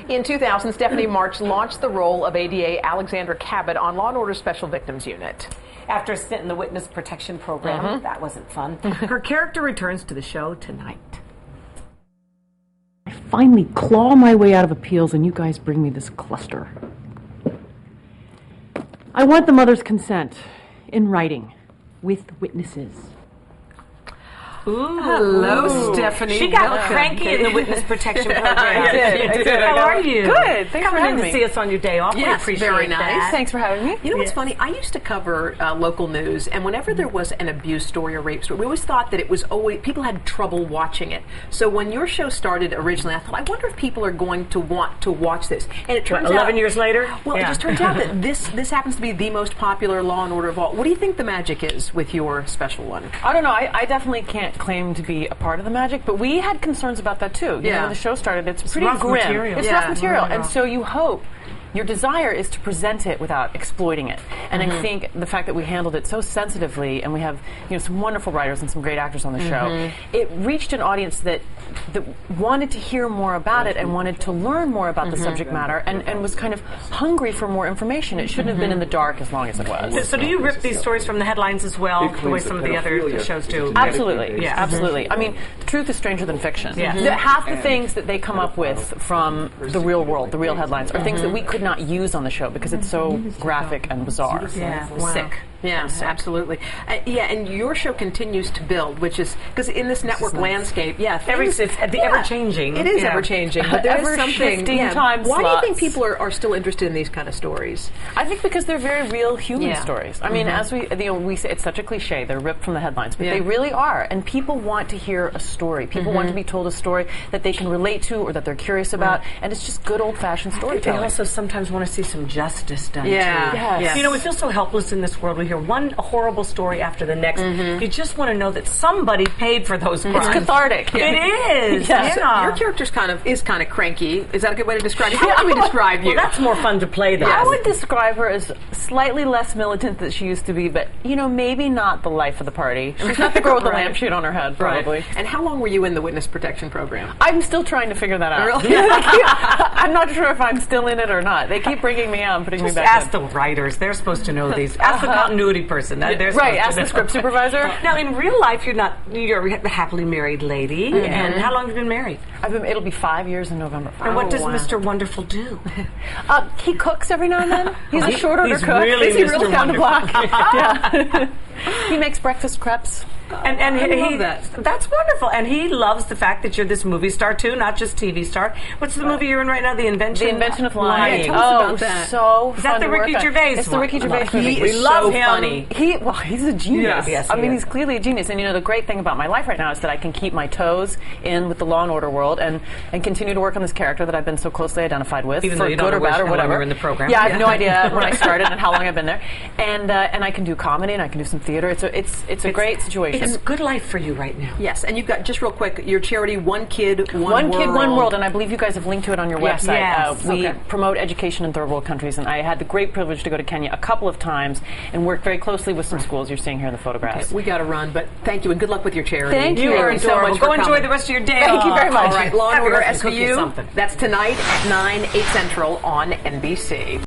In 2000, Stephanie March launched the role of ADA Alexandra Cabot on Law & Order Special Victims Unit. After a stint in the Witness Protection Program, that wasn't fun. Her character returns to the show tonight. I finally claw my way out of appeals and you guys bring me this cluster. I want the mother's consent in writing with witnesses. Ooh. Hello, Stephanie. She got cranky in the Witness Protection Program. I did. How are you? Good. Thanks for having to me. see us on your day off. Yes, we appreciate very nice. that. Thanks for having me. You know what's funny? I used to cover local news, and whenever there was an abuse story or rape story, we always thought that it was always people had trouble watching it. So when your show started originally, I thought, I wonder if people are going to want to watch this. And it turns out 11 years later? Well, it just turns out that this happens to be the most popular Law and Order of all. What do you think the magic is with your special one? I don't know. I definitely can't claim to be a part of the magic, but we had concerns about that too. You know, when the show started, it's pretty rough grim. material. It's rough material, and so you hope. Your desire is to present it without exploiting it, and I think the fact that we handled it so sensitively, and we have some wonderful writers and some great actors on the show, it reached an audience that wanted to hear more about it and wanted to learn more about the subject matter, and was kind of hungry for more information. It shouldn't have been in the dark as long as it was. So do you rip these stories from the headlines as well, the way some of the other shows do? Absolutely. Yeah. Absolutely. I mean, the truth is stranger than fiction. Yeah. Half the things that they come up with from the real world, the real headlines, are things that we could not use on the show because it's so graphic and bizarre. Yeah. Sick. Yes, absolutely. And your show continues to build, which is because in this network landscape, it's ever-changing. It is ever-changing, but there is something. time Why do you slots. think people are still interested in these kind of stories? I think because they're very real human Yeah. stories. I mean, as we say, it's such a cliche. They're ripped from the headlines, but they really are. And people want to hear a story. People want to be told a story that they can relate to or that they're curious about. And it's just good old-fashioned They storytelling. also sometimes want to see some justice done, Yeah. too. Yes. You know, we feel so helpless in this world. We hear one horrible story after the next. You just want to know that somebody paid for those crimes. It's cathartic. It is. Yeah. So your character's kind of cranky. Is that a good way to describe you? How would we describe you? Well, that's more fun to play, though. I would describe her as slightly less militant than she used to be, but, maybe not the life of the party. She's not the girl with the lampshade on her head, probably. Right. And how long were you in the Witness Protection Program? I'm still trying to figure that out. Really? I'm not sure if I'm still in it or not. They keep bringing me out and putting me Just back ask in. the writers. They're supposed to know these. Ask the continuity person. They're Right, supposed ask to the know. script supervisor. Now, in real life, you're a happily married lady. And how long have you been married? It'll be 5 years in November. And what does Mr. Wonderful do? He cooks every now and then. He's a short order he's cook. really Is he Mr. really down the Wonderful. block? Yeah. He makes breakfast crepes. And I love that. That's wonderful. And he loves the fact that you're this movie star, too, not just TV star. What's the movie you're in right now? The Invention of Lying. Yeah, tell us about that. So Is that fun the to work Ricky on. Gervais It's the one? Ricky Gervais movie. He We is love so him. funny. He's a genius. Yes, I he mean, is. he's clearly a genius. And the great thing about my life right now is that I can keep my toes in with the Law and Order world and continue to work on this character that I've been so closely identified with, Even for though you don't good or know bad or how long whatever. you're in the program. Yeah, I have no idea when I started and how long I've been there. And I can do comedy and I can do some theater. It's a great situation. It's a good life for you right now. Yes, and you've got, just real quick, your charity, One Kid, One One World. Kid, One World, and I believe you guys have linked to it on your website. Yes. We Okay. promote education in third world countries, and I had the great privilege to go to Kenya a couple of times and work very closely with some schools you're seeing here in the photographs. We got to run, but thank you, and good luck with your charity. Thank you. Thank so so much much Go for enjoy coming. the rest of your day. Thank you very much. All right, Law and Happy Order birthday, cook you SVU, something. that's tonight at 9, 8 Central on NBC.